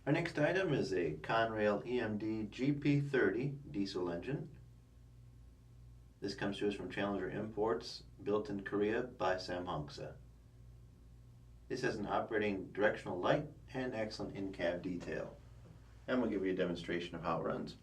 Our next item is a Conrail EMD GP-30 diesel engine. This comes to us from Challenger Imports, built in Korea by Samhongsa. This has an operating directional light and excellent in-cab detail. And we'll give you a demonstration of how it runs.